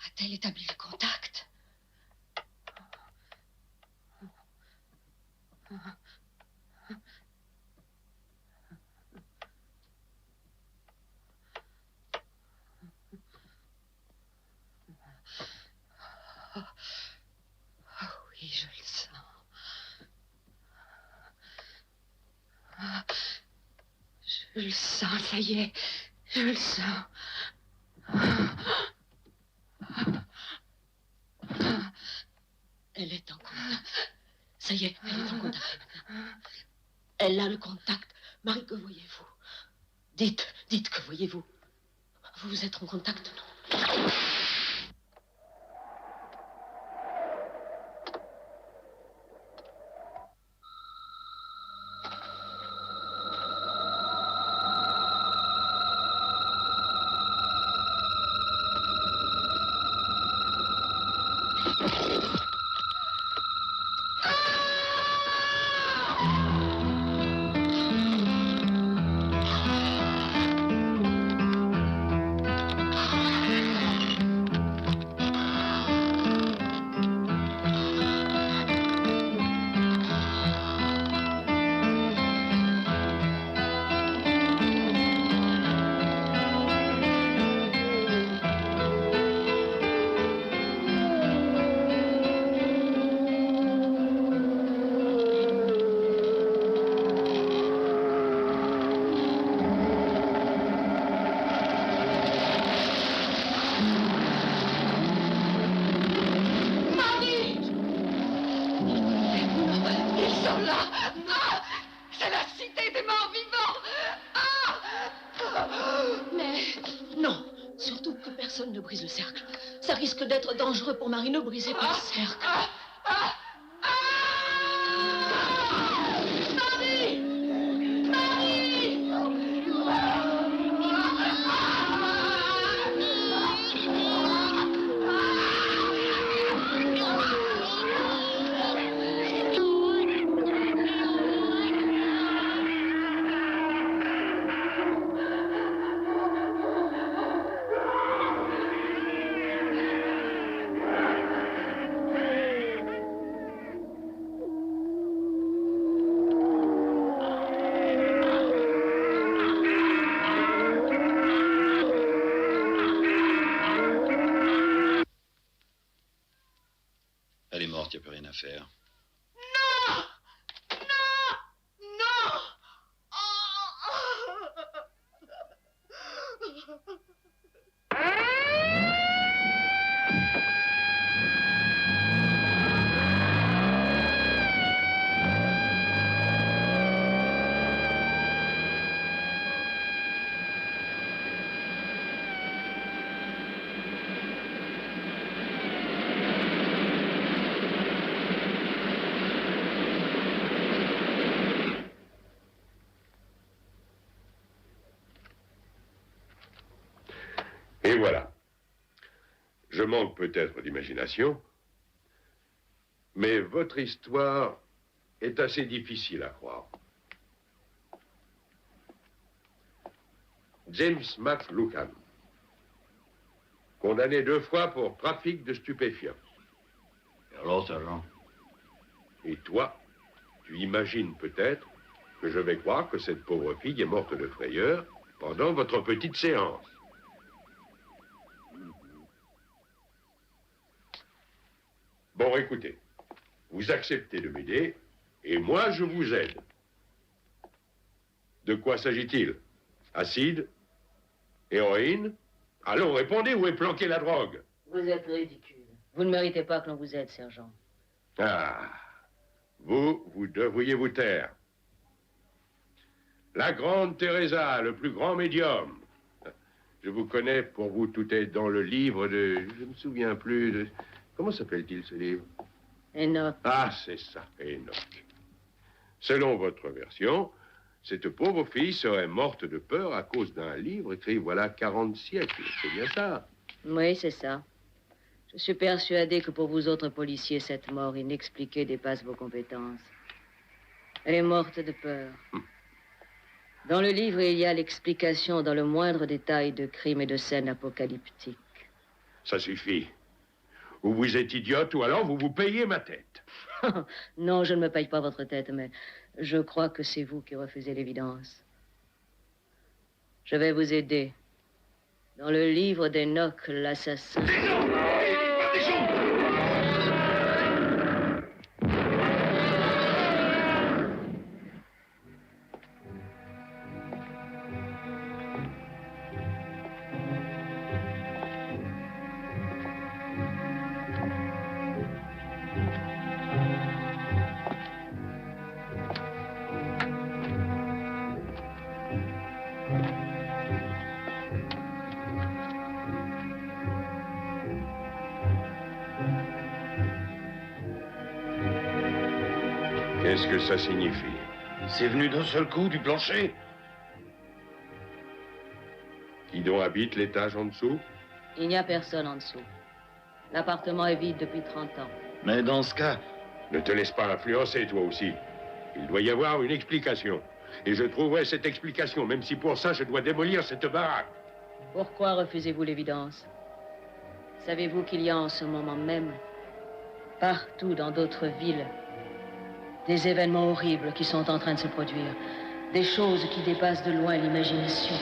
A-t-elle établi le contact? Oh oui, je le sens. Je le sens, ça y est. Je le sens. Elle est en contact. Ça y est, elle est en contact. Elle a le contact. Marie, que voyez-vous? Dites, que voyez-vous? Vous êtes en contact, non? Ne brise le cercle. Ça risque d'être dangereux pour Marie. Ne brisez pas le cercle. Marie! Marie! Elle est morte, il n'y a plus rien à faire. Non! Non! Non! Et voilà. Je manque peut-être d'imagination, mais votre histoire est assez difficile à croire. James Max Lucan, condamné 2 fois pour trafic de stupéfiants. Et alors, sergent? Et toi, tu imagines peut-être que je vais croire que cette pauvre fille est morte de frayeur pendant votre petite séance. Bon, écoutez, vous acceptez de m'aider, et moi, je vous aide. De quoi s'agit-il? Acide? Héroïne? Allons, répondez, où est planquée la drogue? Vous êtes ridicule. Vous ne méritez pas que l'on vous aide, sergent. Ah, vous devriez vous taire. La grande Teresa, le plus grand médium. Je vous connais, pour vous, tout est dans le livre de... Je ne me souviens plus de... Comment s'appelle-t-il, ce livre? Enoch. Ah, c'est ça, Enoch. Selon votre version, cette pauvre fille serait morte de peur à cause d'un livre écrit voilà 40 siècles. C'est bien ça? Oui, c'est ça. Je suis persuadé que pour vous autres policiers, cette mort inexpliquée dépasse vos compétences. Elle est morte de peur. Dans le livre, il y a l'explication dans le moindre détail de crimes et de scènes apocalyptiques. Ça suffit. Ou vous êtes idiote, ou alors vous vous payez ma tête. Non, je ne me paye pas votre tête, mais je crois que c'est vous qui refusez l'évidence. Je vais vous aider. Dans le livre d'Enoch, l'assassin... Qu'est-ce que ça signifie? C'est venu d'un seul coup du plancher. Qui donc habite l'étage en dessous? Il n'y a personne en dessous. L'appartement est vide depuis 30 ans. Mais dans ce cas, Ne te laisse pas influencer, toi aussi. Il doit y avoir une explication. Et je trouverai cette explication, même si pour ça, je dois démolir cette baraque. Pourquoi refusez-vous l'évidence? Savez-vous qu'il y a en ce moment même, partout dans d'autres villes, des événements horribles qui sont en train de se produire, des choses qui dépassent de loin l'imagination?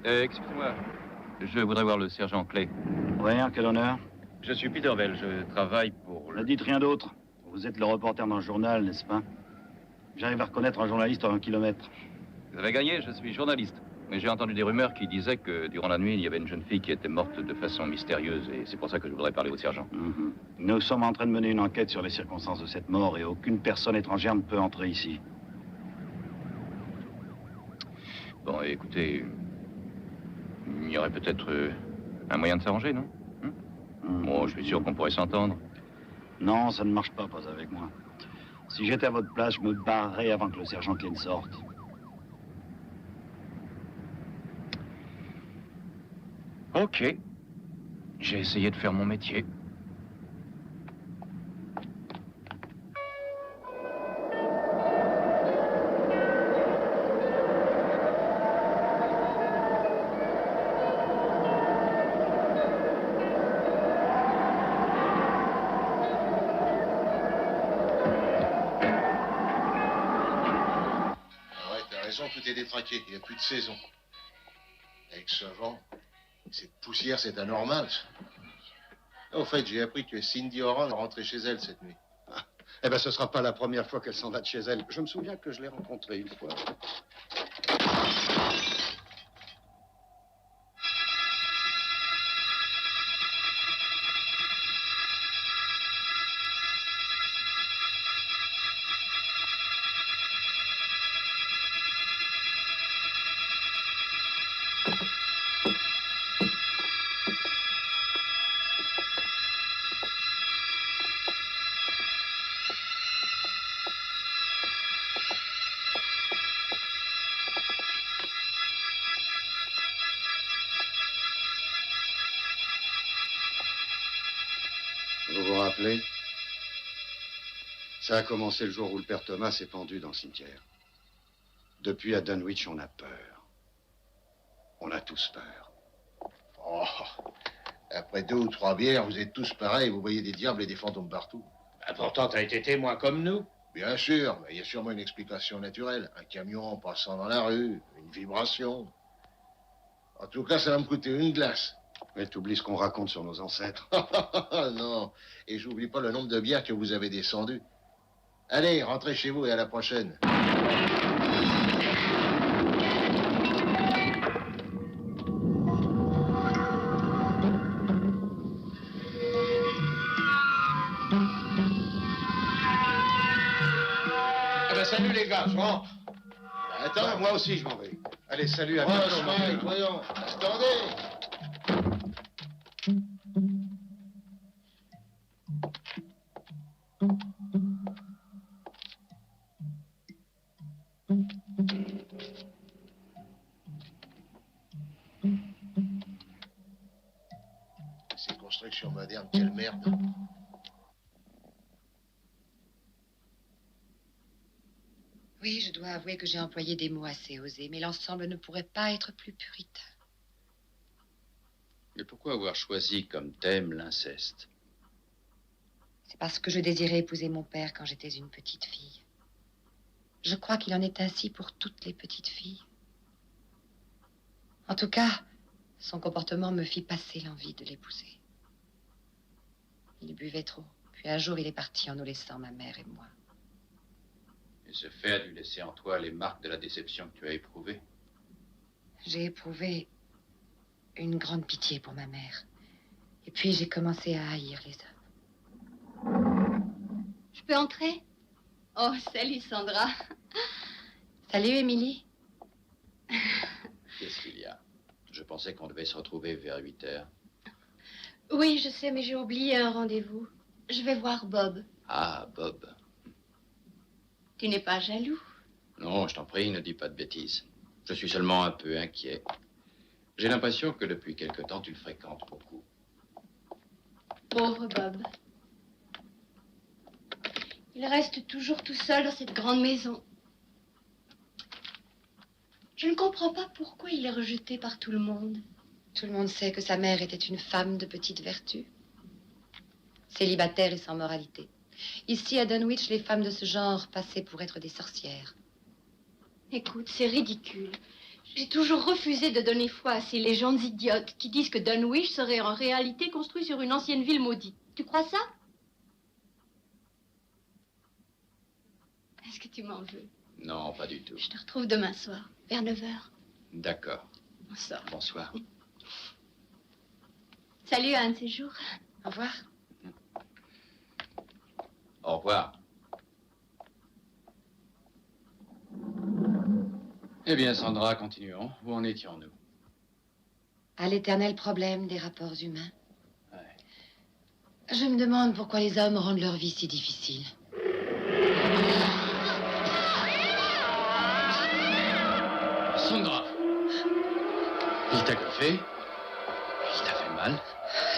Excusez-moi, je voudrais voir le sergent Clay. Rien, quel honneur. Je suis Peter Bell, je travaille pour Ne dites rien d'autre. Vous êtes le reporter dans le journal, n'est-ce pas? J'arrive à reconnaître un journaliste à 1 kilomètre. Vous avez gagné, je suis journaliste. Mais j'ai entendu des rumeurs qui disaient que durant la nuit, il y avait une jeune fille qui était morte de façon mystérieuse et c'est pour ça que je voudrais parler au sergent. Nous sommes en train de mener une enquête sur les circonstances de cette mort et aucune personne étrangère ne peut entrer ici. Bon, écoutez, il y aurait peut-être un moyen de s'arranger, non? Bon, je suis sûr qu'on pourrait s'entendre. Non, ça ne marche pas avec moi. Si j'étais à votre place, je me barrerais avant que le sergent Klein sorte. Ok. J'ai essayé de faire mon métier. raison, tout est détraqué. Il n'y a plus de saison. Avec ce vent, cette poussière, c'est anormal. Au fait, j'ai appris que Cindy Oran est rentrée chez elle cette nuit. Ah. Eh ben, ce sera pas la première fois qu'elle s'en va de chez elle. Je me souviens que je l'ai rencontrée une fois. Vous vous rappelez? Ça a commencé le jour où le père Thomas s'est pendu dans le cimetière. Depuis, à Dunwich, on a peur. On a tous peur. Oh, après 2 ou 3 bières, vous êtes tous pareils. Vous voyez des diables et des fantômes partout. Bah, pourtant, t'as été témoin comme nous. Bien sûr, mais il y a sûrement une explication naturelle. Un camion passant dans la rue, une vibration. En tout cas, ça va me coûter une glace. Mais t'oublies ce qu'on raconte sur nos ancêtres. Non, et j'oublie pas le nombre de bières que vous avez descendues. Allez, rentrez chez vous et à la prochaine. Ah ben, salut les gars, je rentre. Attends, Moi aussi, je m'en vais. Allez, salut, à Oh, bientôt. Mike, voyons. Attendez. Ces constructions modernes, quelle merde. Oui, je dois avouer que j'ai employé des mots assez osés, mais l'ensemble ne pourrait pas être plus puritain. Mais pourquoi avoir choisi comme thème l'inceste? C'est parce que je désirais épouser mon père quand j'étais une petite fille. Je crois qu'il en est ainsi pour toutes les petites filles. En tout cas, son comportement me fit passer l'envie de l'épouser. Il buvait trop, puis un jour il est parti en nous laissant ma mère et moi. Et ce fait a dû laisser en toi les marques de la déception que tu as éprouvée. J'ai éprouvé une grande pitié pour ma mère. Et puis j'ai commencé à haïr les hommes. Je peux entrer? Oh, salut Sandra. Salut, Émilie. Qu'est-ce qu'il y a? Je pensais qu'on devait se retrouver vers 8 heures. Oui, je sais, mais j'ai oublié un rendez-vous. Je vais voir Bob. Ah, Bob. Tu n'es pas jaloux? Non, je t'en prie, ne dis pas de bêtises. Je suis seulement un peu inquiet. J'ai l'impression que depuis quelque temps, tu le fréquentes beaucoup. Pauvre Bob. Il reste toujours tout seul dans cette grande maison. Je ne comprends pas pourquoi il est rejeté par tout le monde. Tout le monde sait que sa mère était une femme de petite vertu. Célibataire et sans moralité. Ici, à Dunwich, les femmes de ce genre passaient pour être des sorcières. Écoute, c'est ridicule. J'ai toujours refusé de donner foi à ces légendes idiotes qui disent que Dunwich serait en réalité construit sur une ancienne ville maudite. Tu crois ça? Est-ce que tu m'en veux? Non, pas du tout. Je te retrouve demain soir, vers 9h. D'accord. On sort. Bonsoir. Salut à un de ces jours. Au revoir. Au revoir. Eh bien, Sandra, continuons. Où en étions-nous? À l'éternel problème des rapports humains. Ouais. Je me demande pourquoi les hommes rendent leur vie si difficile. Sandra! Il t'a coiffé? Il t'a fait mal?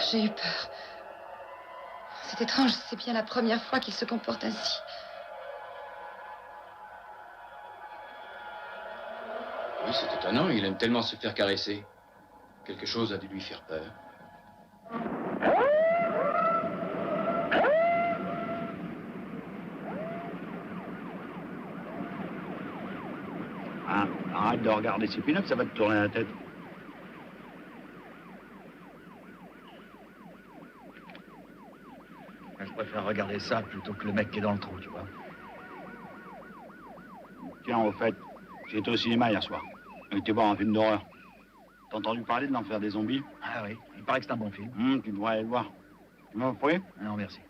J'ai eu peur. C'est étrange, c'est bien la première fois qu'il se comporte ainsi. Oui, c'est étonnant. Il aime tellement se faire caresser. Quelque chose a dû lui faire peur. Hein? Arrête de regarder ces pin-ups, ça va te tourner la tête. Je préfère regarder ça plutôt que le mec qui est dans le trou, tu vois. Tiens, au fait, j'étais au cinéma hier soir. On était voir un film d'horreur. T'as entendu parler de l'enfer des zombies? Ah oui, il paraît que c'est un bon film. Tu devrais aller le voir. Tu m'as pris? Non, merci.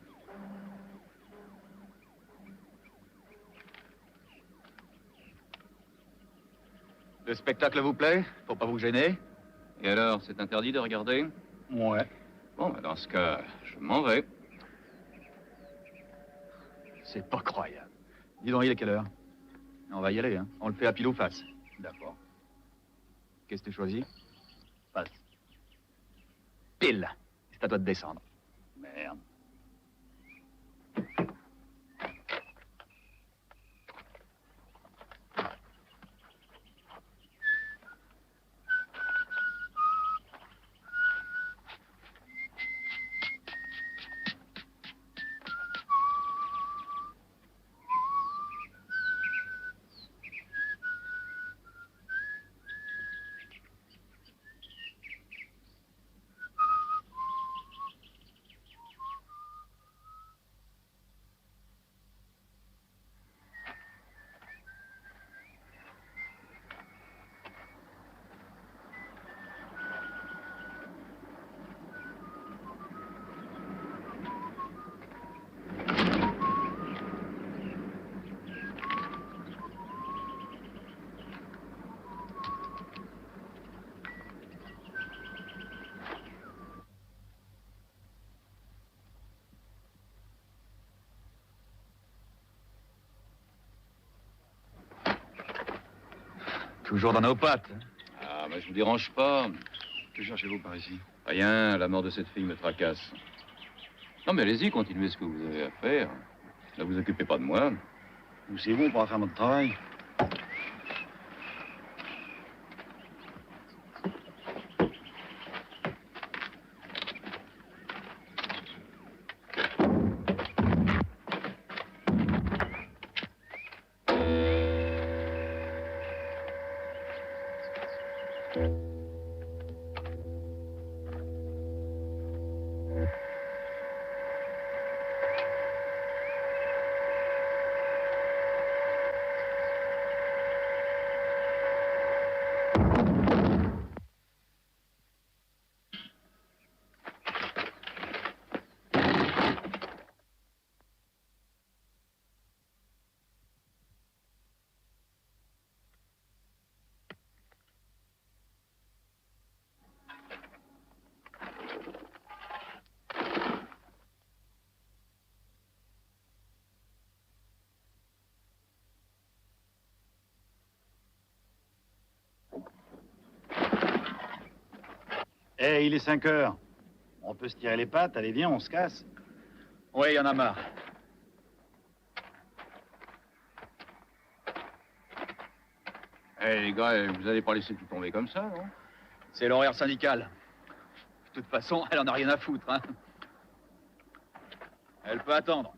Le spectacle vous plaît? Faut pas vous gêner? Et alors, c'est interdit de regarder? Ouais. Bon, bah, dans ce cas, je m'en vais. C'est pas croyable. Dis donc, il est quelle heure? On va y aller, hein. On le fait à pile ou face. D'accord. Qu'est-ce que tu choisis? Face. Pile. C'est à toi de descendre. Merde. Toujours dans nos pattes. Ah, mais je vous dérange pas. Que cherchez-vous par ici? Rien, la mort de cette fille me tracasse. Non, mais allez-y, continuez ce que vous avez à faire. Ne vous occupez pas de moi. Vous, c'est bon pour faire votre travail. Eh, il est 5 heures. On peut se tirer les pattes, allez, viens, on se casse. Oui, il y en a marre. Eh, les gars, vous allez pas laisser tout tomber comme ça, non? C'est l'horaire syndical. De toute façon, elle en a rien à foutre, hein. Elle peut attendre.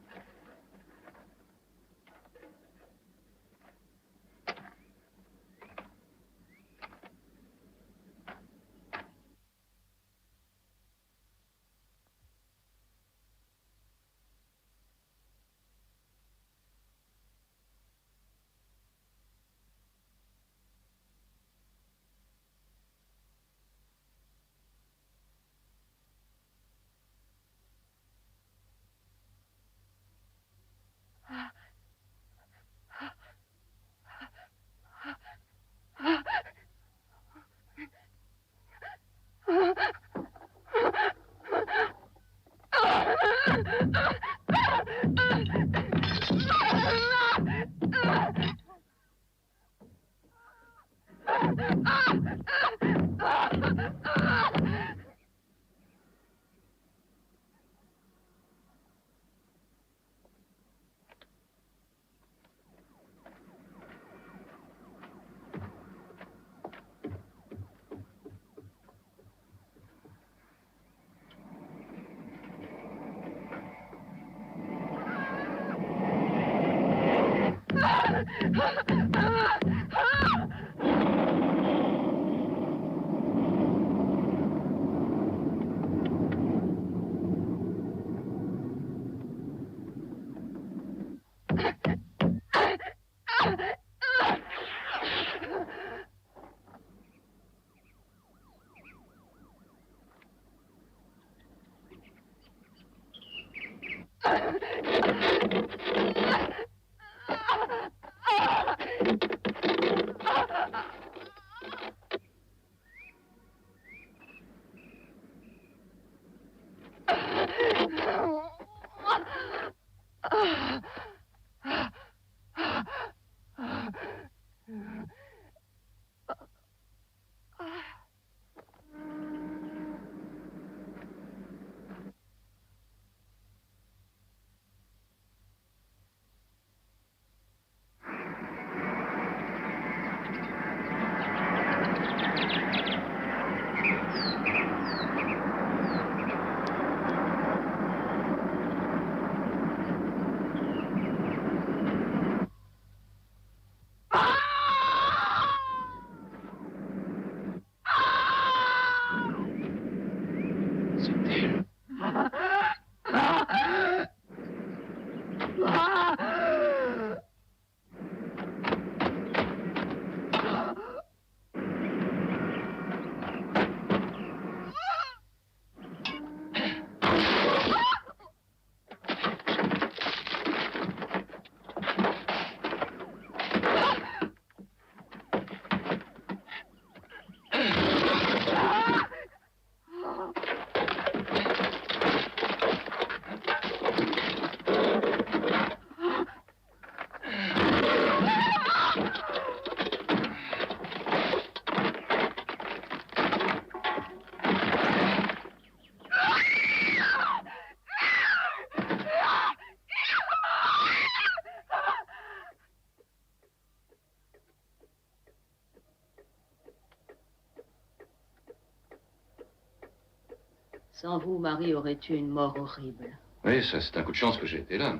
Sans vous, Marie aurait eu une mort horrible. Oui, ça, c'est un coup de chance que j'ai été là.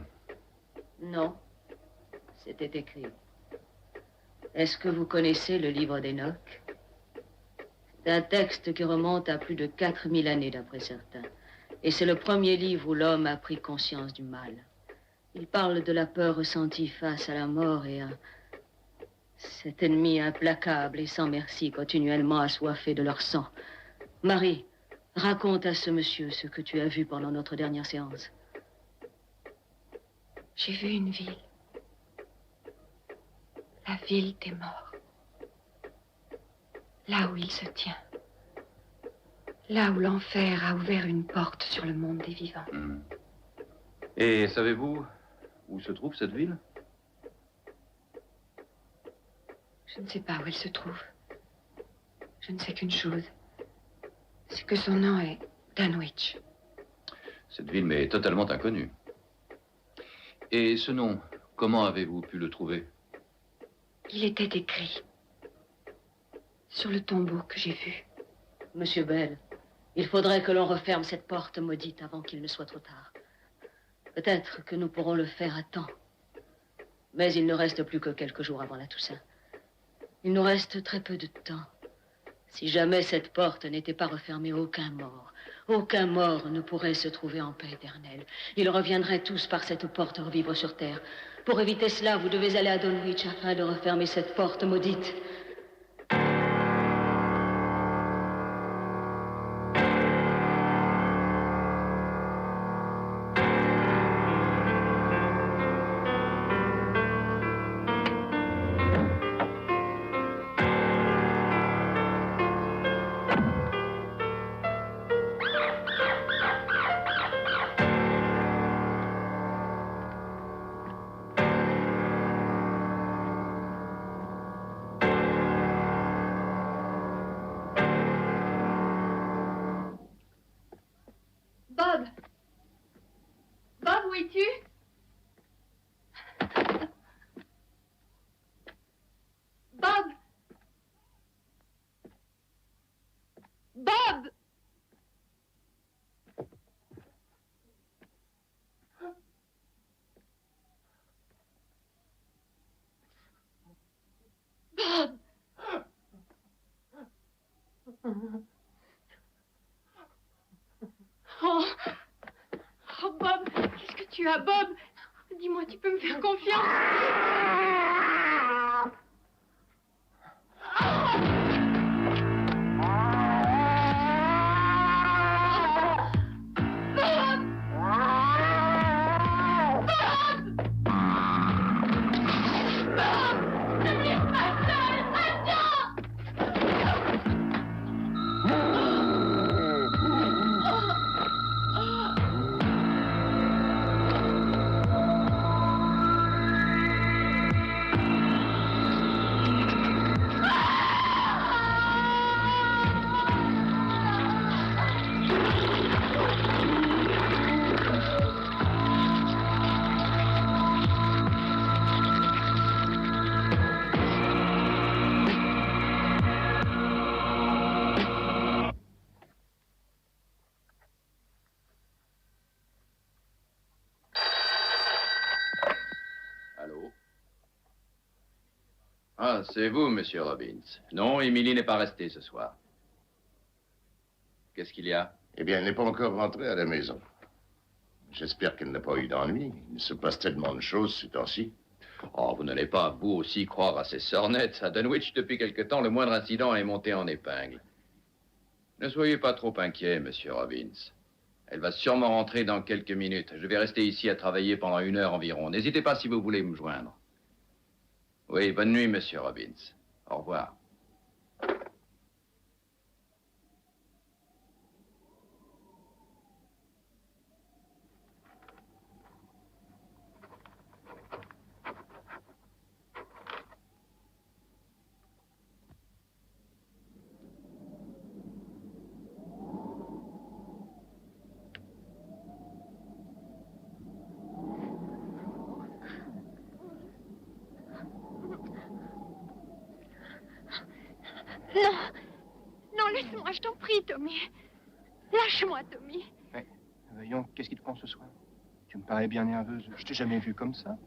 Non, c'était écrit. Est-ce que vous connaissez le livre d'Enoch? C'est un texte qui remonte à plus de 4000 années, d'après certains. Et c'est le premier livre où l'homme a pris conscience du mal. Il parle de la peur ressentie face à la mort et à cet ennemi implacable et sans merci, continuellement assoiffé de leur sang. Marie, raconte à ce monsieur ce que tu as vu pendant notre dernière séance. J'ai vu une ville. La ville des morts. Là où il se tient. Là où l'enfer a ouvert une porte sur le monde des vivants. Et savez-vous où se trouve cette ville? Je ne sais pas où elle se trouve. Je ne sais qu'une chose. C'est que son nom est Dunwich. Cette ville m'est totalement inconnue. Et ce nom, comment avez-vous pu le trouver? Il était écrit sur le tombeau que j'ai vu. Monsieur Bell, il faudrait que l'on referme cette porte maudite avant qu'il ne soit trop tard. Peut-être que nous pourrons le faire à temps. Mais il ne reste plus que quelques jours avant la Toussaint. Il nous reste très peu de temps. Si jamais cette porte n'était pas refermée, aucun mort ne pourrait se trouver en paix éternelle. Ils reviendraient tous par cette porte revivre sur terre. Pour éviter cela, vous devez aller à Dunwich afin de refermer cette porte maudite. Bob! Bob, où es-tu? Bob! Bob! Bob! Oh! Oh, Bob! Qu'est-ce que tu as, Bob? Dis-moi, tu peux me faire confiance? Ah, c'est vous, monsieur Robbins. Non, Émilie n'est pas restée ce soir. Qu'est-ce qu'il y a? Eh bien, elle n'est pas encore rentrée à la maison. J'espère qu'elle n'a pas eu d'ennui. Il se passe tellement de choses ces temps-ci. Oh, vous n'allez pas, vous aussi, croire à ces sornettes. À Dunwich, depuis quelque temps, le moindre incident est monté en épingle. Ne soyez pas trop inquiet, monsieur Robbins. Elle va sûrement rentrer dans quelques minutes. Je vais rester ici à travailler pendant 1 heure environ. N'hésitez pas si vous voulez me joindre. Oui, bonne nuit, monsieur Robbins. Au revoir. Non, non, laisse-moi, je t'en prie, Tommy. Lâche-moi, Tommy. Mais, voyons, qu'est-ce qui te prend ce soir? Tu me parais bien nerveuse. Je t'ai jamais vue comme ça.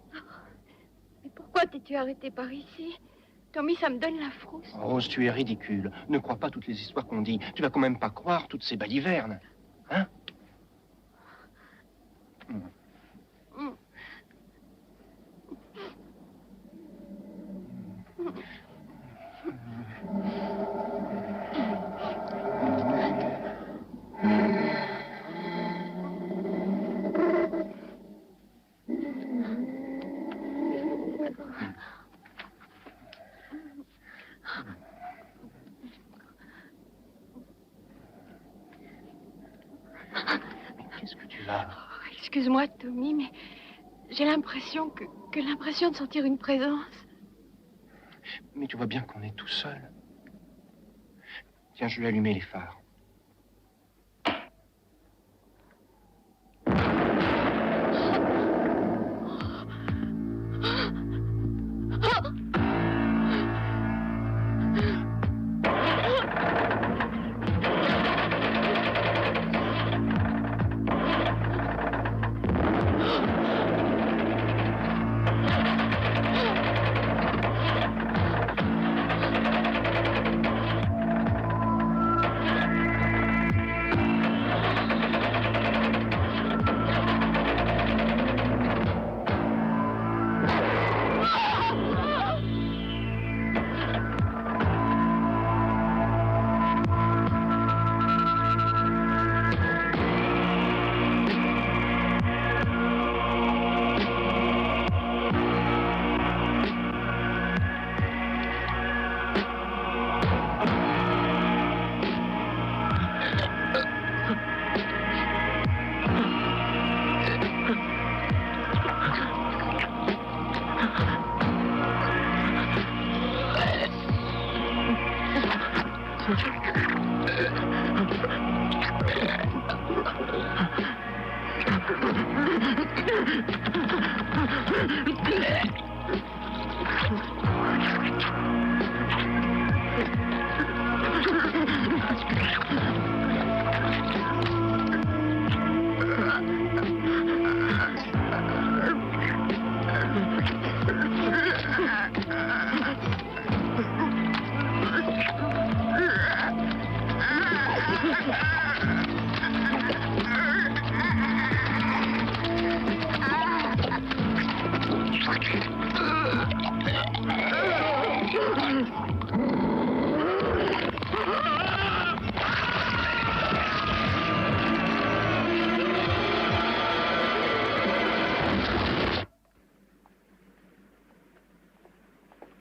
Mais pourquoi t'es-tu arrêté par ici? Tommy, ça me donne la frousse. Rose, tu es ridicule. Ne crois pas toutes les histoires qu'on dit. Tu vas quand même pas croire toutes ces balivernes. Hein? Qu'est-ce que tu as? Excuse-moi, Tommy, mais j'ai l'impression que l'impression de sentir une présence. Mais tu vois bien qu'on est tout seul. Tiens, je vais allumer les phares.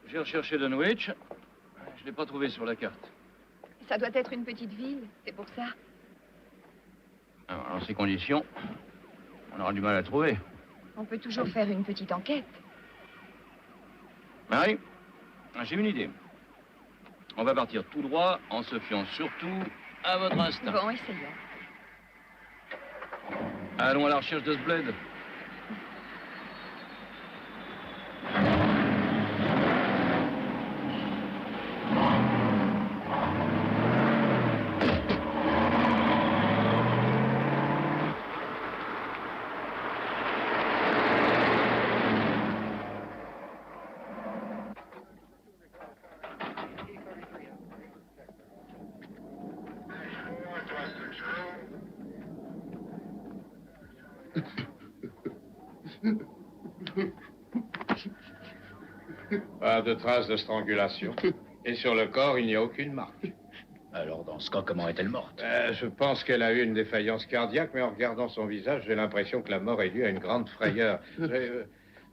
J'ai recherché Dunwich. Je ne l'ai pas trouvé sur la carte. Ça doit être une petite ville, c'est pour ça. Alors, dans ces conditions, on aura du mal à trouver. On peut toujours faire une petite enquête. Marie, j'ai une idée. On va partir tout droit en se fiant surtout à votre instinct. Bon, essayons. Allons à la recherche de ce bled. Pas de traces de strangulation. Et sur le corps, il n'y a aucune marque. Alors, dans ce cas, comment est-elle morte? Je pense qu'elle a eu une défaillance cardiaque, mais en regardant son visage, j'ai l'impression que la mort est due à une grande frayeur.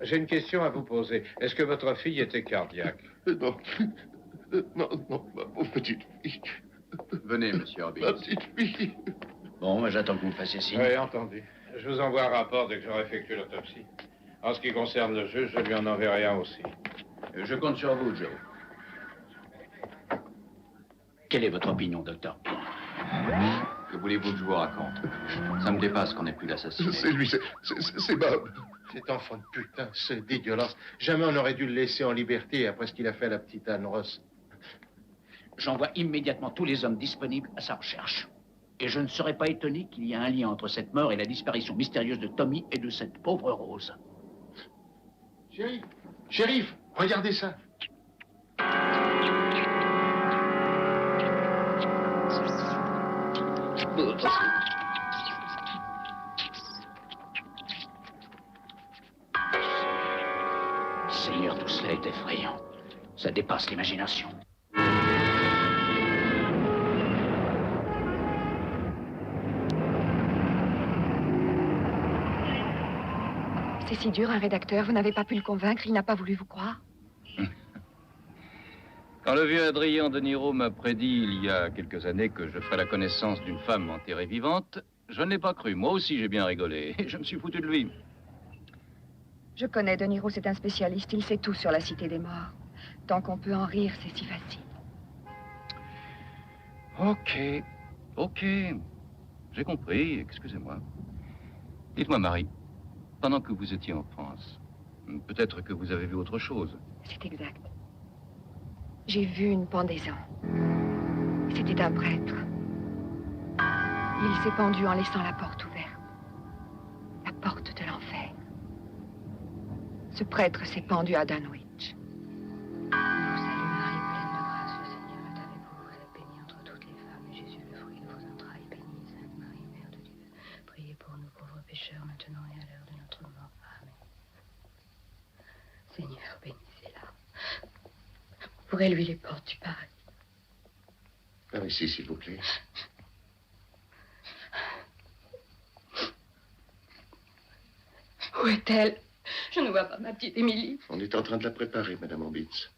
J'ai une question à vous poser. Est-ce que votre fille était cardiaque? Non. Non, ma pauvre petite fille. Venez, monsieur Robbins. Ma petite fille. Bon, j'attends que vous me fassiez signe. Oui, entendu. Je vous envoie un rapport dès que j'aurai effectué l'autopsie. En ce qui concerne le juge, je lui en enverrai un aussi. Je compte sur vous, Joe. Quelle est votre opinion, docteur? Que voulez-vous que je vous raconte? Ça me dépasse qu'on ait pu l'assassiner. C'est lui, c'est Bob. Cet enfant de putain, c'est dégueulasse. Jamais on n'aurait dû le laisser en liberté après ce qu'il a fait à la petite Anne Ross. J'envoie immédiatement tous les hommes disponibles à sa recherche. Et je ne serais pas étonné qu'il y ait un lien entre cette mort et la disparition mystérieuse de Tommy et de cette pauvre Rose. Shérif, regardez ça. Seigneur, tout cela est effrayant. Ça dépasse l'imagination. C'est si dur, un rédacteur. Vous n'avez pas pu le convaincre, il n'a pas voulu vous croire. Quand le vieux Adrien de Niro m'a prédit il y a quelques années que je ferais la connaissance d'une femme enterrée vivante, je ne l'ai pas cru. Moi aussi, j'ai bien rigolé. Je me suis foutu de lui. Je connais De Niro, c'est un spécialiste. Il sait tout sur la cité des morts. Tant qu'on peut en rire, c'est si facile. Ok. J'ai compris, excusez-moi. Dites-moi, Marie, pendant que vous étiez en France, peut-être que vous avez vu autre chose. C'est exact. J'ai vu une pendaison. C'était un prêtre. Il s'est pendu en laissant la porte ouverte. La porte de l'enfer. Ce prêtre s'est pendu à Dunwich. Maintenant et à l'heure de notre mort. Amen. Seigneur, bénissez-la. Ouvrez-lui les portes du paradis. Par ici, s'il vous plaît. Où est-elle? Je ne vois pas ma petite Émilie. On est en train de la préparer, Madame Orbitz.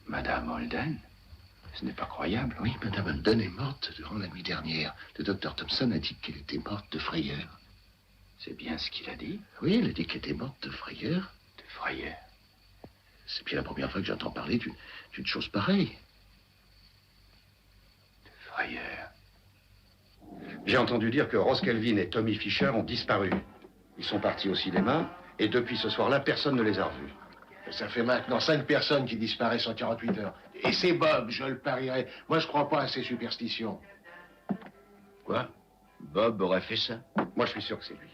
Madame Holden? Ce n'est pas croyable. Oui, Madame Holden est morte durant la nuit dernière. Le docteur Thompson a dit qu'elle était morte de frayeur. C'est bien ce qu'il a dit? Oui, elle a dit qu'elle était morte de frayeur. De frayeur? C'est bien la première fois que j'entends parler d'une chose pareille. De frayeur? J'ai entendu dire que Rose Kelvin et Tommy Fisher ont disparu. Ils sont partis au cinéma et depuis ce soir-là, personne ne les a revus. Ça fait maintenant 5 personnes qui disparaissent en 48 heures. Et c'est Bob, je le parierais. Moi, je crois pas à ces superstitions. Quoi? Bob aurait fait ça? Moi, je suis sûr que c'est lui.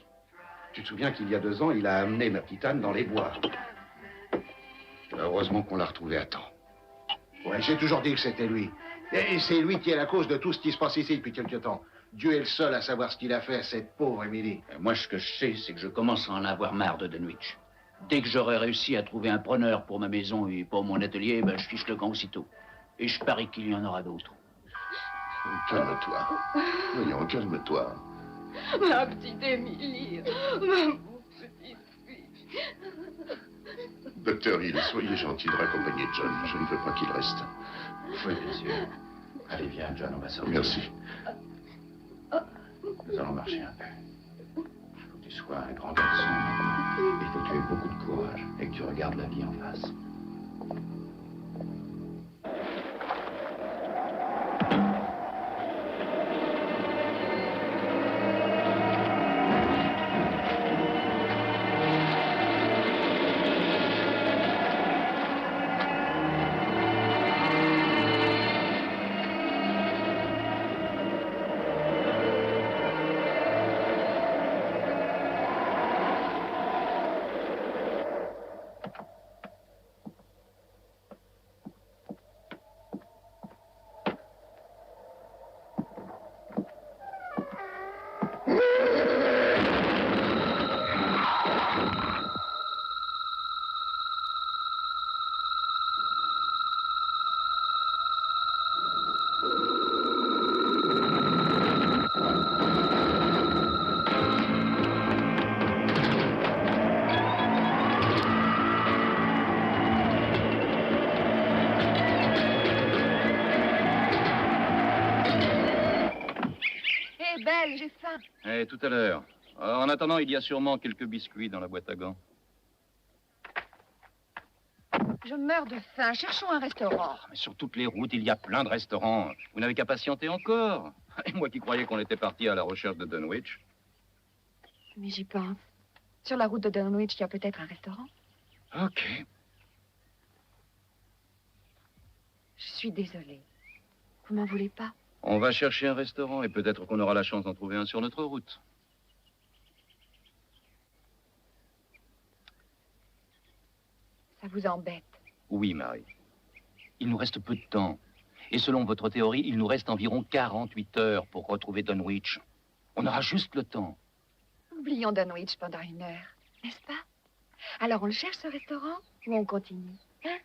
Tu te souviens qu'il y a 2 ans, il a amené ma petite Anne dans les bois. Heureusement qu'on l'a retrouvé à temps. Ouais, j'ai toujours dit que c'était lui. Et c'est lui qui est la cause de tout ce qui se passe ici depuis quelque temps. Dieu est le seul à savoir ce qu'il a fait à cette pauvre Émilie. Moi, ce que je sais, c'est que je commence à en avoir marre de Dunwich. Dès que j'aurai réussi à trouver un preneur pour ma maison et pour mon atelier, ben, je fiche le camp aussitôt. Et je parie qu'il y en aura d'autres. Calme-toi. Voyons, calme-toi. Ma petite Émilie. Ma petite fille. Docteur Hill, soyez gentil de raccompagner John. Je ne veux pas qu'il reste. Oui, bien sûr. Allez, viens, John, on va sortir. Merci. Nous allons marcher un peu. Il faut que tu sois un grand garçon. Il faut que tu aies beaucoup de courage et que tu regardes la vie en face. Allez, j'ai faim. Eh, tout à l'heure. En attendant, il y a sûrement quelques biscuits dans la boîte à gants. Je meurs de faim. Cherchons un restaurant. Mais sur toutes les routes, il y a plein de restaurants. Vous n'avez qu'à patienter encore. Et moi qui croyais qu'on était parti à la recherche de Dunwich. Mais j'y pense. Sur la route de Dunwich, il y a peut-être un restaurant. Ok. Je suis désolée. Vous m'en voulez pas? On va chercher un restaurant et peut-être qu'on aura la chance d'en trouver un sur notre route. Ça vous embête? Oui, Marie. Il nous reste peu de temps. Et selon votre théorie, il nous reste environ 48 heures pour retrouver Dunwich. On aura juste le temps. Oublions Dunwich pendant 1 heure, n'est-ce pas? Alors on le cherche, ce restaurant, ou on continue, hein?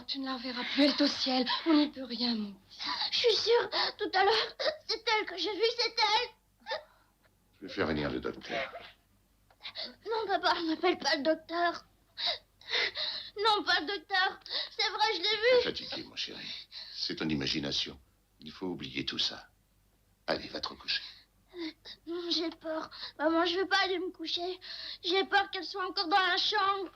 Tu ne la reverras plus, elle est au ciel. On n'y peut rien, mon petit. Je suis sûre, tout à l'heure, c'est elle que j'ai vue, c'est elle. Je vais faire venir le docteur. Non, papa, n'appelle pas le docteur. Non, pas le docteur. C'est vrai, je l'ai vu. Fatigué, mon chéri. C'est ton imagination. Il faut oublier tout ça. Allez, va te recoucher. Non, j'ai peur. Maman, je veux pas aller me coucher. J'ai peur qu'elle soit encore dans la chambre.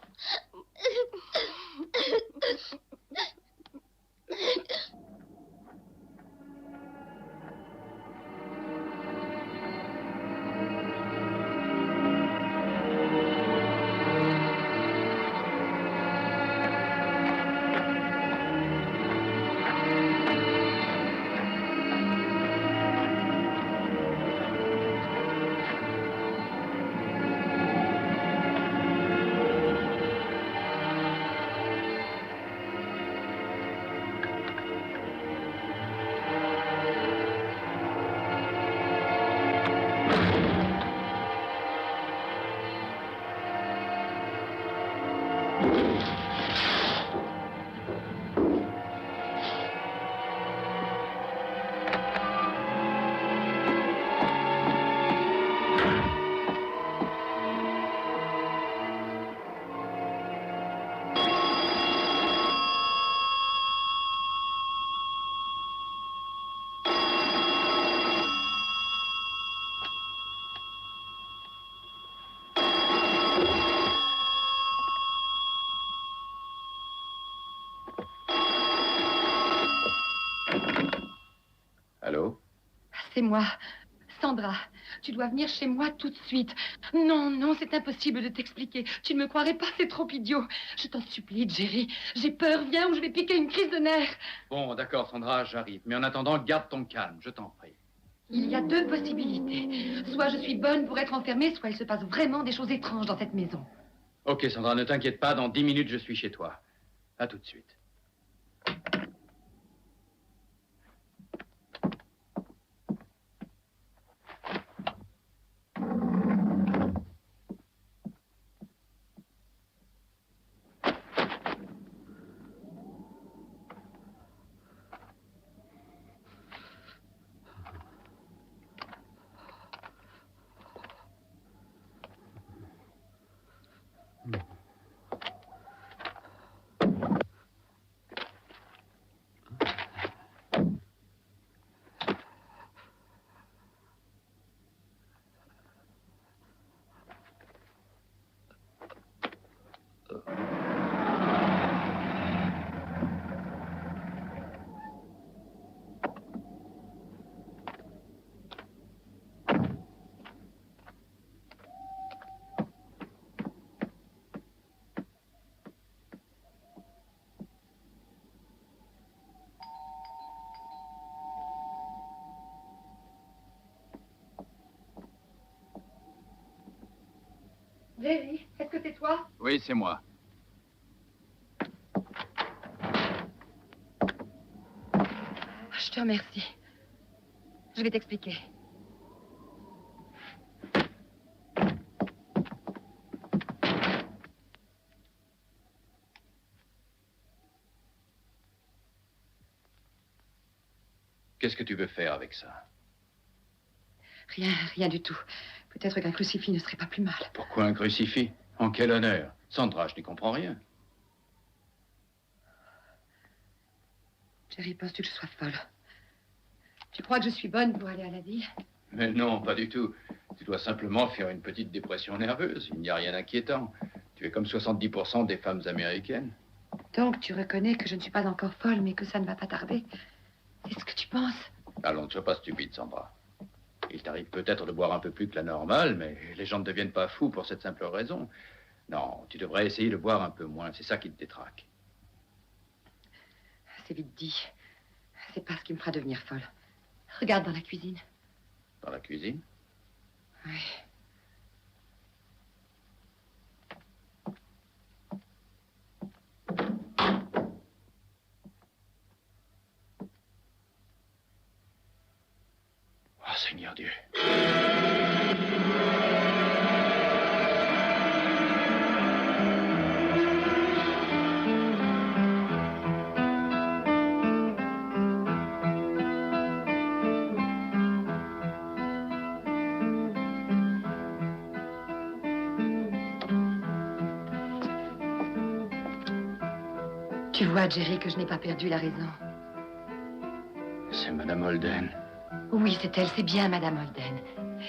Allô? C'est moi, Sandra. Tu dois venir chez moi tout de suite. Non, non, c'est impossible de t'expliquer. Tu ne me croirais pas, c'est trop idiot. Je t'en supplie, Jerry. J'ai peur, viens ou je vais piquer une crise de nerfs. Bon, d'accord, Sandra, j'arrive. Mais en attendant, garde ton calme, je t'en prie. Il y a deux possibilités. Soit je suis bonne pour être enfermée, soit il se passe vraiment des choses étranges dans cette maison. Ok, Sandra, ne t'inquiète pas, dans 10 minutes, je suis chez toi. À tout de suite. Jerry, est-ce que c'est toi? Oui, c'est moi. Je te remercie. Je vais t'expliquer. Qu'est-ce que tu veux faire avec ça? Rien du tout. Peut-être qu'un crucifix ne serait pas plus mal. Pourquoi un crucifix? En quel honneur? Sandra, je n'y comprends rien. Jerry, penses-tu que je sois folle? Tu crois que je suis bonne pour aller à la ville? Mais non, pas du tout. Tu dois simplement faire une petite dépression nerveuse. Il n'y a rien d'inquiétant. Tu es comme 70% des femmes américaines. Donc, tu reconnais que je ne suis pas encore folle, mais que ça ne va pas tarder. C'est ce que tu penses? Allons, ne sois pas stupide, Sandra. Il t'arrive peut-être de boire un peu plus que la normale, mais les gens ne deviennent pas fous pour cette simple raison. Non, tu devrais essayer de boire un peu moins. C'est ça qui te détraque. C'est vite dit. C'est pas ce qui me fera devenir folle. Regarde dans la cuisine. Dans la cuisine? Oui. Oh, Seigneur Dieu. Tu vois, Jerry, que je n'ai pas perdu la raison. C'est Madame Holden. Oui, c'est elle, c'est bien Madame Holden.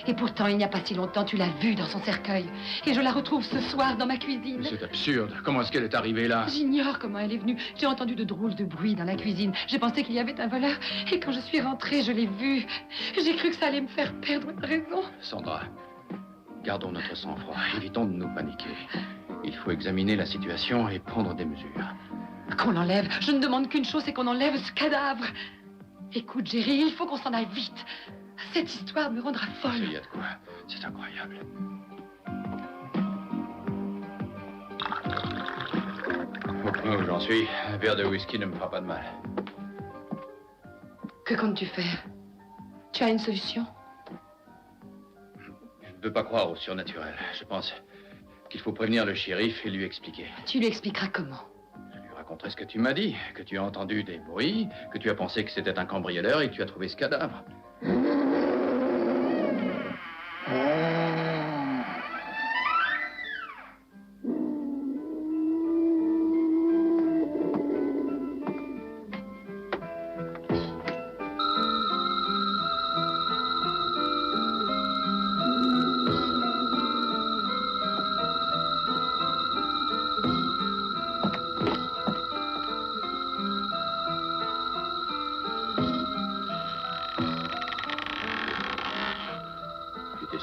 Et pourtant, il n'y a pas si longtemps, tu l'as vue dans son cercueil. Et je la retrouve ce soir dans ma cuisine. Mais c'est absurde. Comment est-ce qu'elle est arrivée là? J'ignore comment elle est venue. J'ai entendu de drôles de bruits dans la cuisine. J'ai pensé qu'il y avait un voleur. Et quand je suis rentrée, je l'ai vue. J'ai cru que ça allait me faire perdre la raison. Sandra, gardons notre sang-froid. Évitons de nous paniquer. Il faut examiner la situation et prendre des mesures. Qu'on l'enlève. Je ne demande qu'une chose, c'est qu'on enlève ce cadavre. Écoute, Jerry, il faut qu'on s'en aille vite. Cette histoire me rendra folle. Il y a de quoi. C'est incroyable. Au point où j'en suis, un verre de whisky ne me fera pas de mal. Que comptes-tu faire? Tu as une solution? Je ne veux pas croire au surnaturel. Je pense qu'il faut prévenir le shérif et lui expliquer. Tu lui expliqueras comment? Je lui raconterai ce que tu m'as dit, que tu as entendu des bruits, que tu as pensé que c'était un cambrioleur et que tu as trouvé ce cadavre.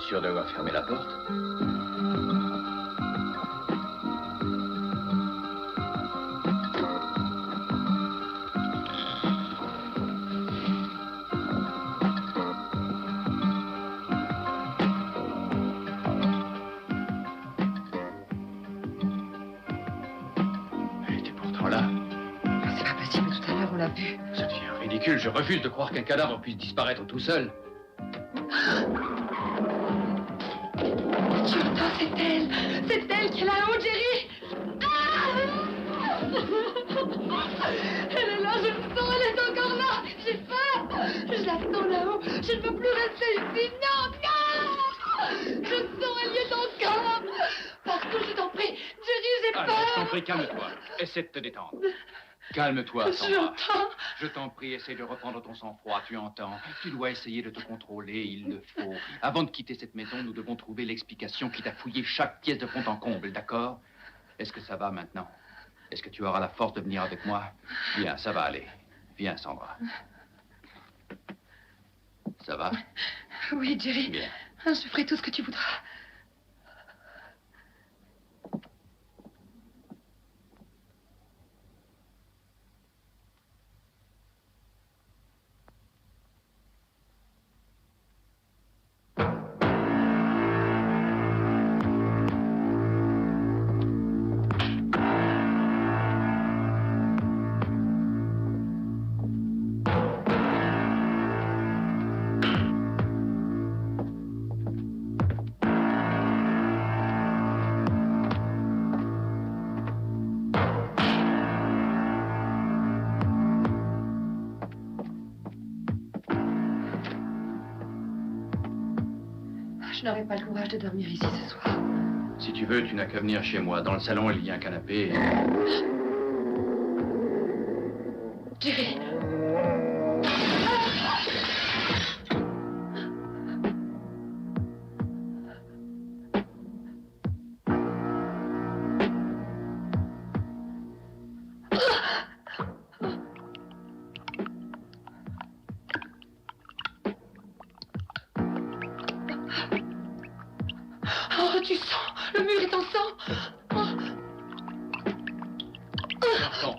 Sûr d'avoir fermé la porte? Elle était pourtant là. C'est pas possible, tout à l'heure on l'a vu. Ça devient ridicule. Je refuse de croire qu'un cadavre puisse disparaître tout seul. Tu entends, c'est elle. C'est elle qui est là-haut, Jerry. Ah! Elle est là, je le sens, elle est encore là. J'ai peur. Je la sens là-haut. Je ne veux plus rester ici. Non, non. Je sens, elle y est encore. Partout, je t'en prie. Jerry, j'ai peur. Je t'en prie, calme-toi. Essaie de te détendre. Calme-toi, Sandra. J'entends. Je t'en prie, essaie de reprendre ton sang-froid, tu entends. Tu dois essayer de te contrôler, il le faut. Avant de quitter cette maison, nous devons trouver l'explication qui t'a fouillé chaque pièce de fond en comble, d'accord? Est-ce que ça va maintenant? Est-ce que tu auras la force de venir avec moi? Viens, ça va aller. Viens, Sandra. Ça va? Oui, Jerry. Bien. Je ferai tout ce que tu voudras. Je n'aurai pas le courage de dormir ici ce soir. Si tu veux, tu n'as qu'à venir chez moi. Dans le salon, il y a un canapé. Jerry. Oh, tu sens, le mur est en sang. Garçon.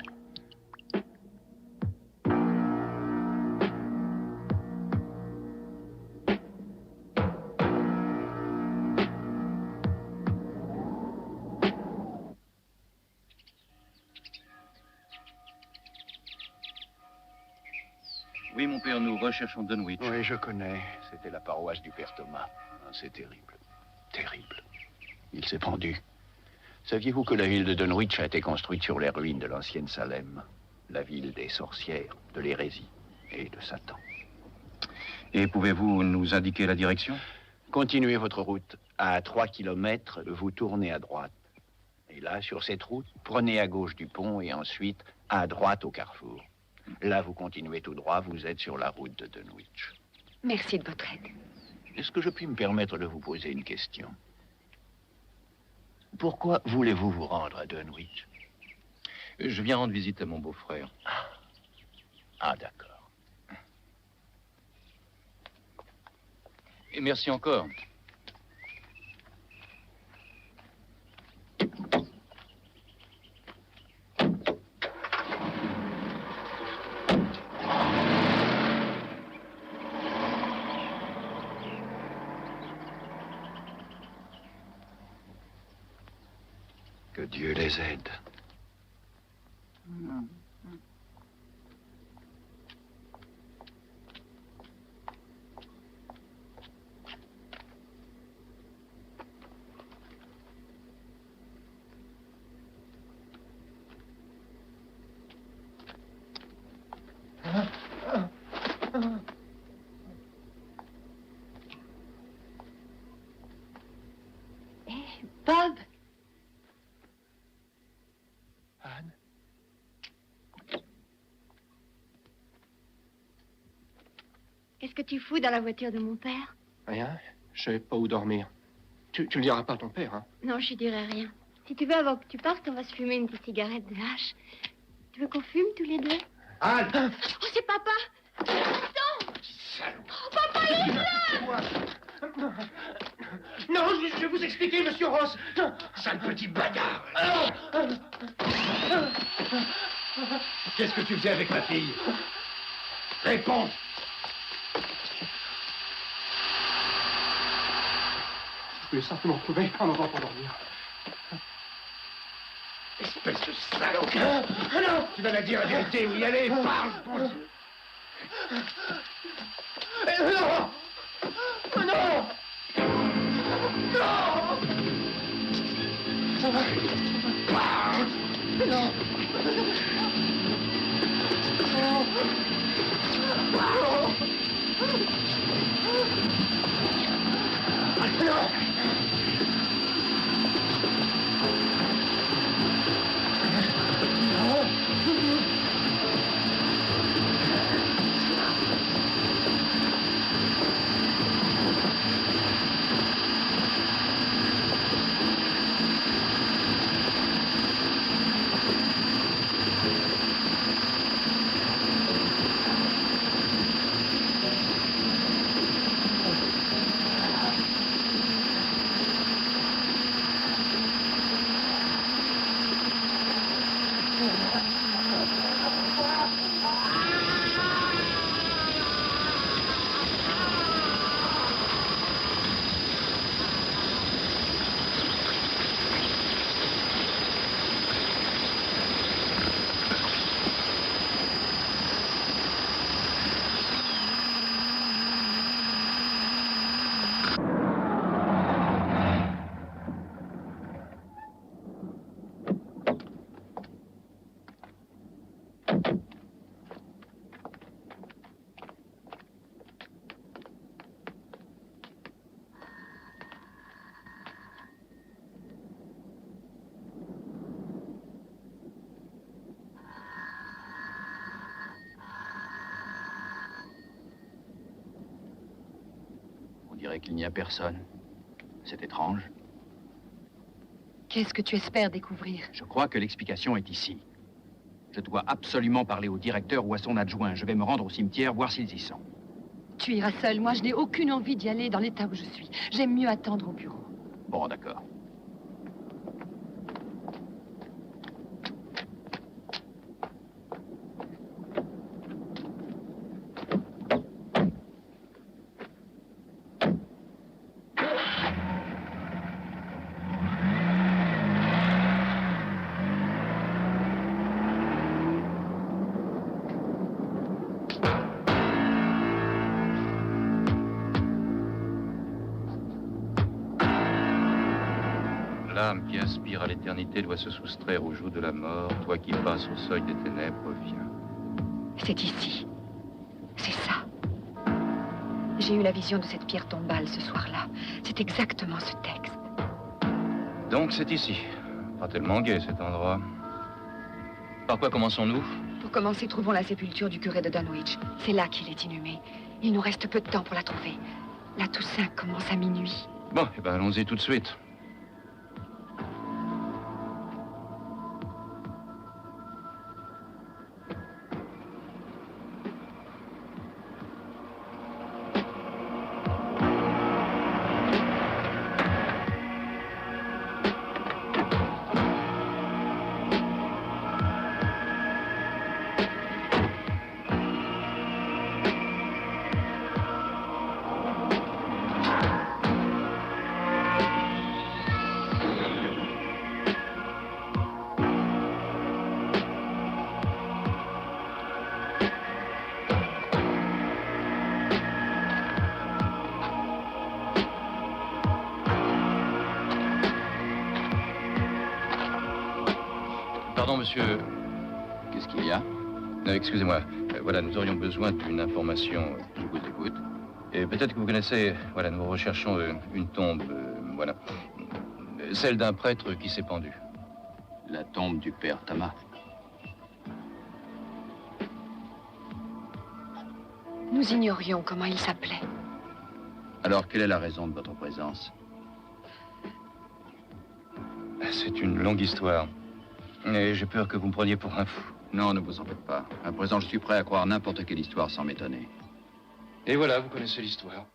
Oui, mon père, nous recherchons Dunwich. Oui, je connais. C'était la paroisse du père Thomas. Ah, c'est terrible. Terrible. Il s'est pendu. Saviez-vous que la ville de Dunwich a été construite sur les ruines de l'ancienne Salem, la ville des sorcières, de l'hérésie et de Satan? Et pouvez-vous nous indiquer la direction? Continuez votre route. À 3 kilomètres, vous tournez à droite. Et là, sur cette route, prenez à gauche du pont et ensuite à droite au carrefour. Là, vous continuez tout droit, vous êtes sur la route de Dunwich. Merci de votre aide. Est-ce que je puis me permettre de vous poser une question? Pourquoi voulez-vous vous rendre à Dunwich? Je viens rendre visite à mon beau-frère. Ah, d'accord. Et merci encore. Que Dieu les aide. Bob! Anne? Qu'est-ce que tu fous dans la voiture de mon père? Rien. Je sais pas où dormir. Tu le diras pas à ton père, hein? Non, je dirai rien. Si tu veux, avant que tu partes, on va se fumer une petite cigarette de hache. Tu veux qu'on fume tous les deux? Anne! Oh, c'est papa! Attends! Oh, papa, il est là! Non, je vais vous expliquer, monsieur Ross. Sale petit bagarre! Qu'est-ce que tu faisais avec ma fille? Réponds! Je voulais simplement trouver un endroit pour dormir. Espèce de salaud! Non! Tu vas la dire la vérité où y aller, parle, bon Dieu! Non! Non! Non! Parle! Non! On dirait qu'il n'y a personne. C'est étrange. Qu'est-ce que tu espères découvrir? Je crois que l'explication est ici. Je dois absolument parler au directeur ou à son adjoint. Je vais me rendre au cimetière, voir s'ils y sont. Tu iras seul. Moi, je n'ai aucune envie d'y aller dans l'état où je suis. J'aime mieux attendre au bureau. Bon, d'accord. L'âme qui aspire à l'éternité doit se soustraire au joug de la mort. Toi qui passes au seuil des ténèbres, viens. C'est ici. C'est ça. J'ai eu la vision de cette pierre tombale ce soir-là. C'est exactement ce texte. Donc c'est ici. Pas tellement gai, cet endroit. Par quoi commençons-nous? Pour commencer, trouvons la sépulture du curé de Dunwich. C'est là qu'il est inhumé. Il nous reste peu de temps pour la trouver. La Toussaint commence à minuit. Bon, eh ben allons-y tout de suite. Pardon, monsieur. Qu'est-ce qu'il y a? Excusez-moi. Voilà, nous aurions besoin d'une information. Je vous écoute. Et peut-être que vous connaissez. Voilà, nous recherchons une tombe. Voilà. Celle d'un prêtre qui s'est pendu. La tombe du père Tama. Nous ignorions comment il s'appelait. Alors, quelle est la raison de votre présence? C'est une longue histoire. Et j'ai peur que vous me preniez pour un fou. Non, ne vous en faites pas. À présent, je suis prêt à croire n'importe quelle histoire sans m'étonner. Et voilà, vous connaissez l'histoire.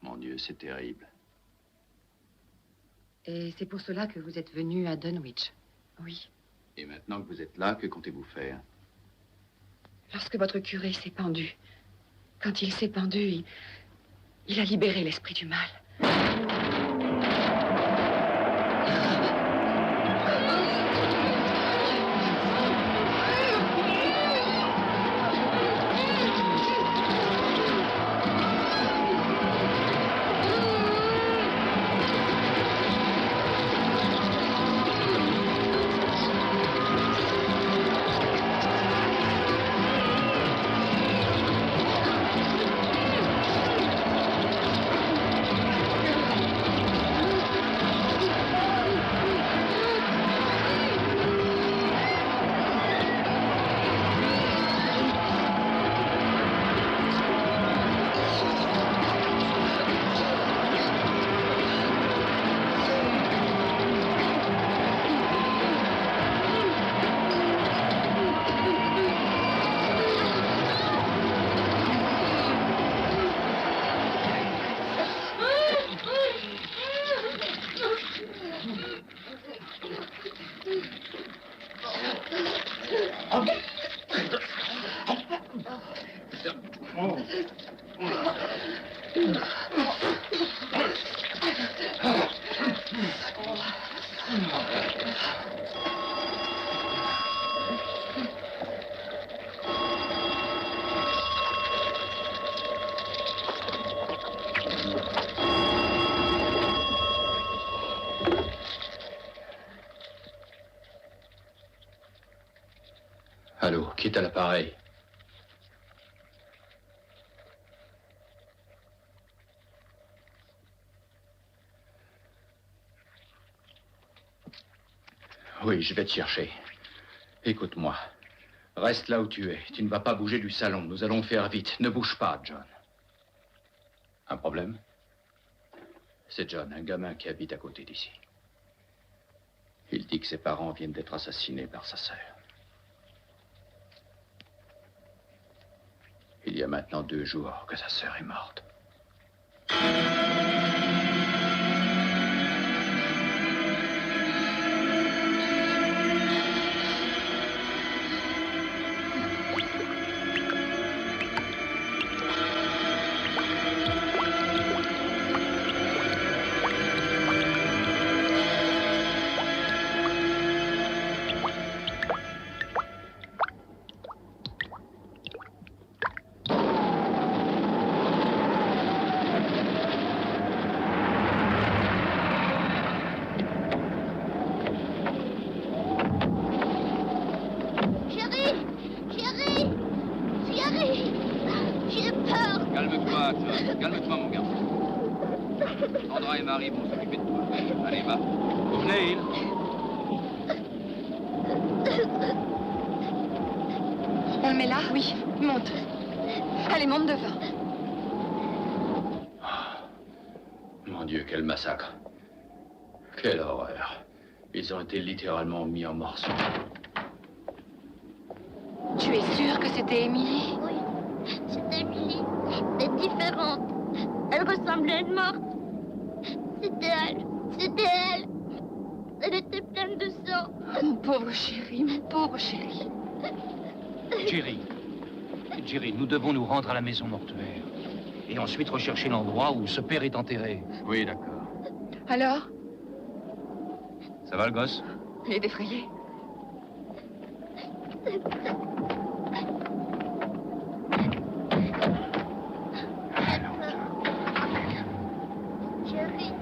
Mon Dieu, c'est terrible. Et c'est pour cela que vous êtes venu à Dunwich. Oui. Et maintenant que vous êtes là, que comptez-vous faire? Lorsque votre curé s'est pendu, quand il s'est pendu, il a libéré l'esprit du mal. Allô, quitte à l'appareil. Oui, je vais te chercher. Écoute-moi. Reste là où tu es. Tu ne vas pas bouger du salon. Nous allons faire vite. Ne bouge pas, John. Un problème? C'est John, un gamin qui habite à côté d'ici. Il dit que ses parents viennent d'être assassinés par sa sœur. Il y a maintenant 2 jours que sa sœur est morte. Calme-toi, mon garçon. Sandra et Marie vont s'occuper de toi. Allez, va. Neil. On le met là? Oui, monte. Allez, monte devant. Mon Dieu, quel massacre. Quelle horreur. Ils ont été littéralement mis en morceaux. Tu es sûr que c'était Émilie? Oui, c'est Émilie. Elle est différente. Elle ressemblait à une morte. C'était elle. C'était elle. Elle était pleine de sang. Mon pauvre chéri, mon pauvre chéri. Jerry, nous devons nous rendre à la maison mortuaire. Et ensuite rechercher l'endroit où ce père est enterré. Oui, d'accord. Alors? Ça va, le gosse? Il est défrayé. Chérie.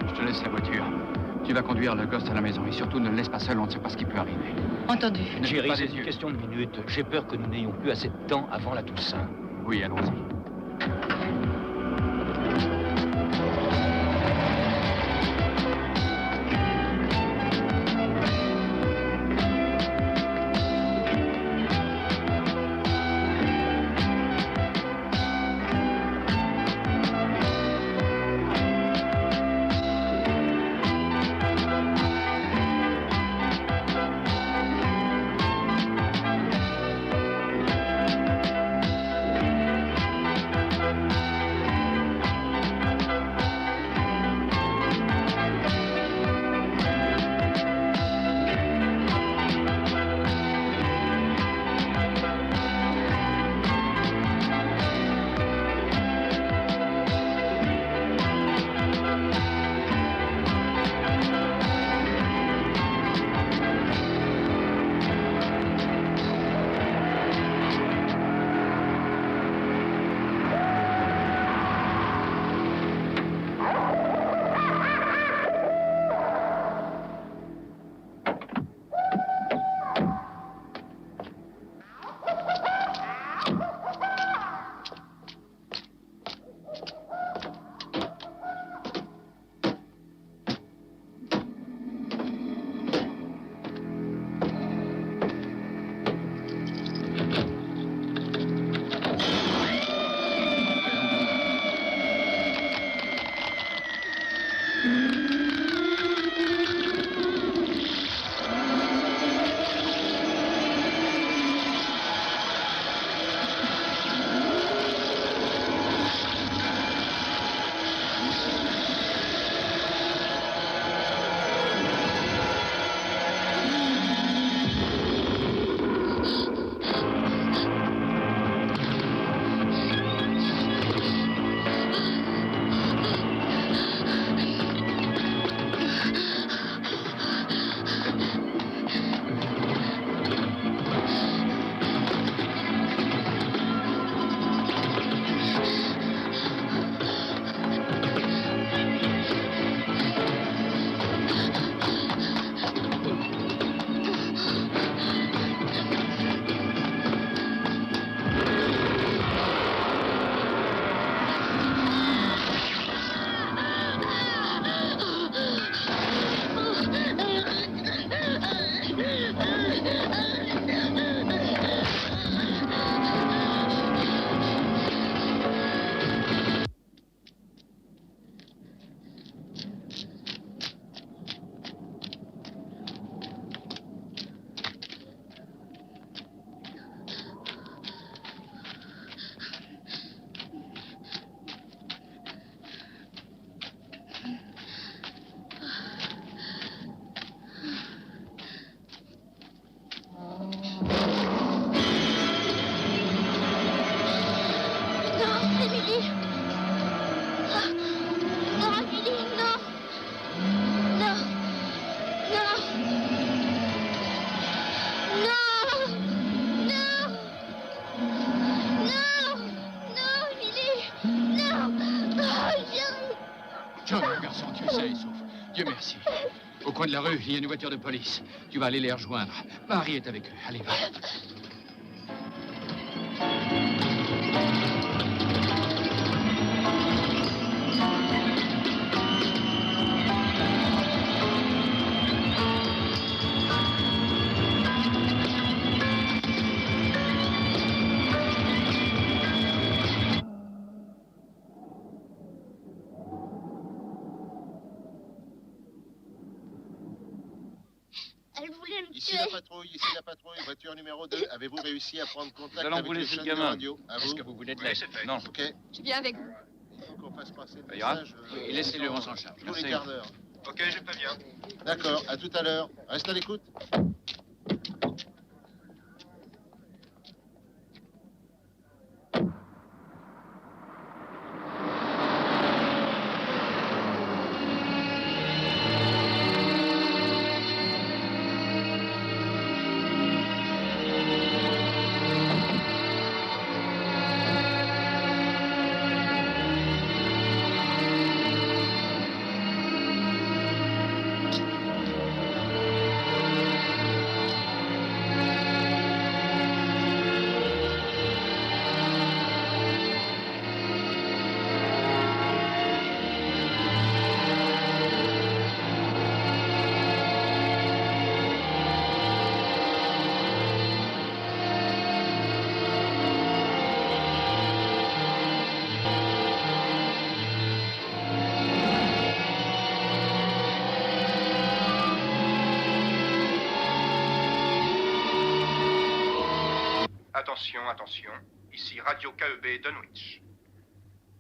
Je te laisse la voiture. Tu vas conduire le gosse à la maison et surtout ne le laisse pas seul, on ne sait pas ce qui peut arriver. Entendu. Jerry, pas c'est des une yeux. question de minutes. J'ai peur que nous n'ayons plus assez de temps avant la Toussaint. Oui, allons-y. Dieu merci. Au coin de la rue, il y a une voiture de police. Tu vas aller les rejoindre. Marie est avec eux. Allez, va. Elle voulait me Ici tuer. la patrouille, voiture numéro 2. Avez-vous réussi à prendre contact Nous allons avec vous les laisser le chaînes de gamin. radio? À Est-ce vous? que vous voulez de Oui, l'aide? c'est fait. Non. Ok. Je viens avec vous. Il faut qu'on fasse passer le Ça ira? message. Oui, laissez-le, on s'en charge. Tous Merci. les quarts d'heure. Ok, je préviens. D'accord, à tout à l'heure. Reste à l'écoute. Attention, attention, ici Radio KEB Dunwich.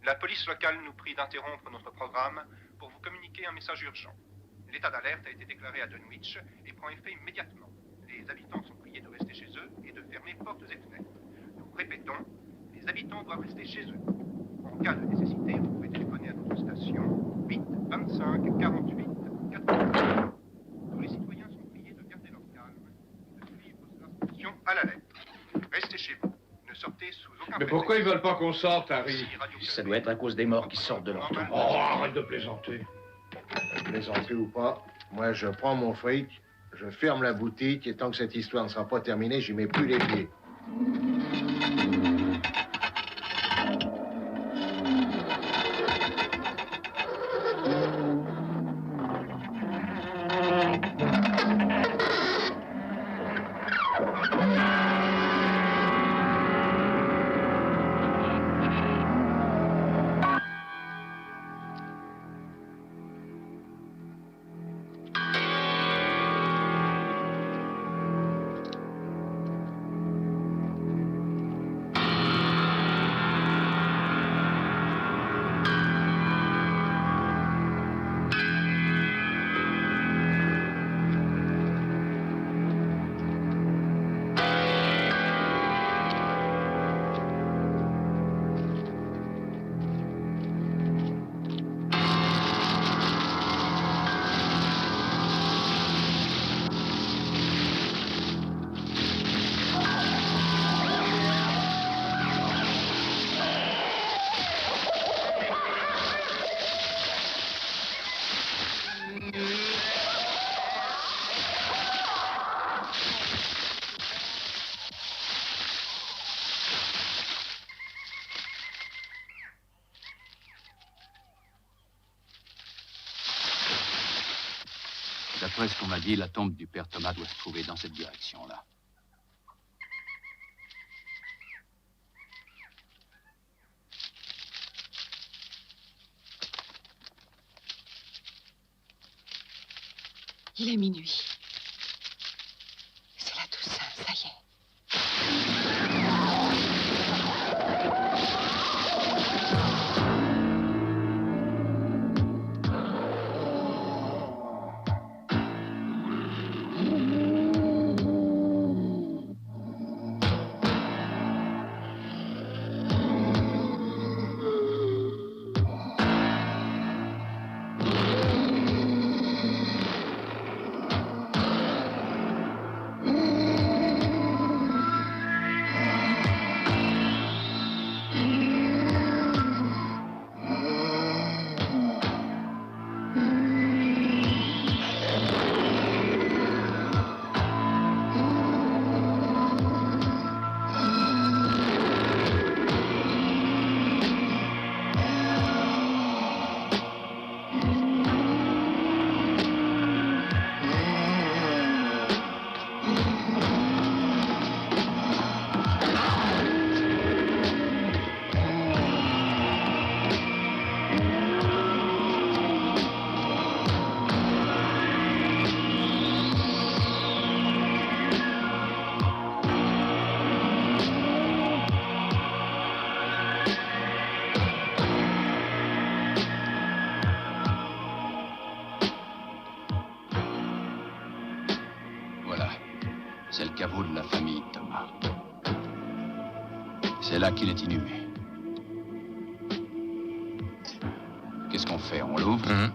La police locale nous prie d'interrompre notre programme pour vous communiquer un message urgent. L'état d'alerte a été déclaré à Dunwich et prend effet immédiatement. Les habitants sont priés de rester chez eux et de fermer portes et fenêtres. Nous répétons, les habitants doivent rester chez eux. En cas de nécessité, vous pouvez téléphoner à notre station 8 25 48 80. Tous les citoyens sont priés de garder leur calme et de suivre ces instructions à la lettre. Restez chez vous. Ne sortez sous aucun Mais pourquoi ils veulent pas qu'on sorte, Harry? Ça doit être à cause des morts qui sortent de leur tombe. Oh, arrête de plaisanter. Plaisanter ou pas, moi je prends mon fric, je ferme la boutique et tant que cette histoire ne sera pas terminée, j'y mets plus les pieds. D'après ce qu'on m'a dit, la tombe du père Thomas doit se trouver dans cette direction-là. Il est minuit. C'est la Toussaint, ça y est. caveau de la famille, Thomas. C'est là qu'il est inhumé. Qu'est-ce qu'on fait? On l'ouvre?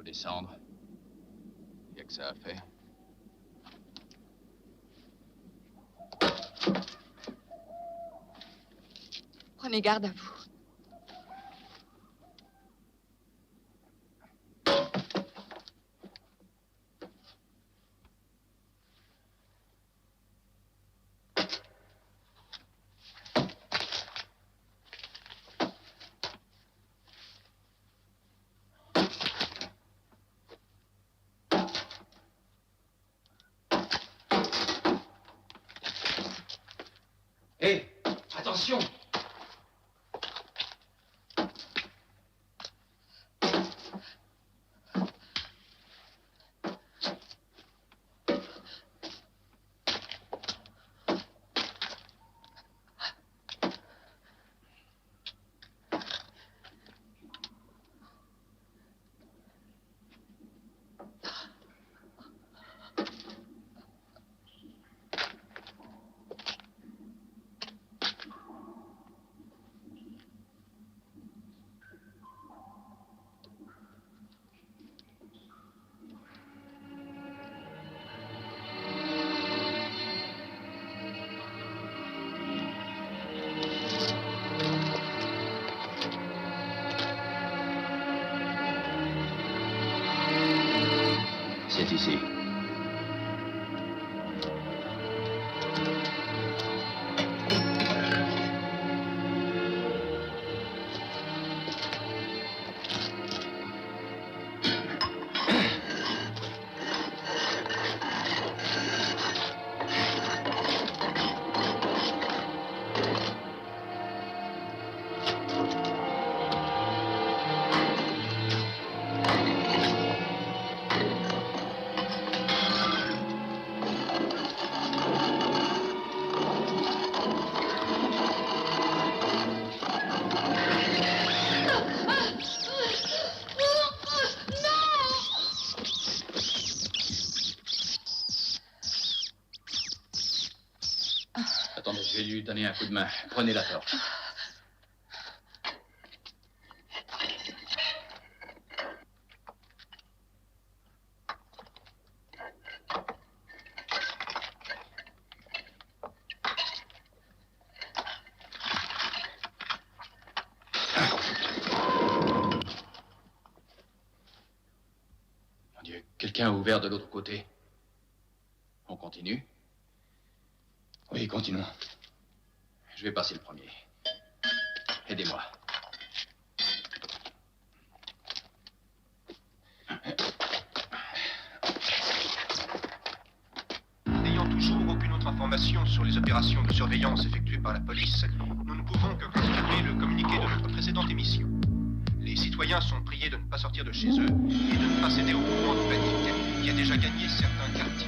Descendre. Il n'y a que ça à faire. Prenez garde à vous. Hé, attention! C'est ici. Attendez, je vais lui donner un coup de main. Prenez la torche. Mon Dieu, quelqu'un a ouvert de l'autre côté. On continue? Oui, continuons. Je vais passer le premier. Aidez-moi. N'ayant toujours aucune autre information sur les opérations de surveillance effectuées par la police, nous ne pouvons que confirmer le communiqué de notre précédente émission. Les citoyens sont priés de ne pas sortir de chez eux et de ne pas céder au mouvement de panique qui a déjà gagné certains quartiers.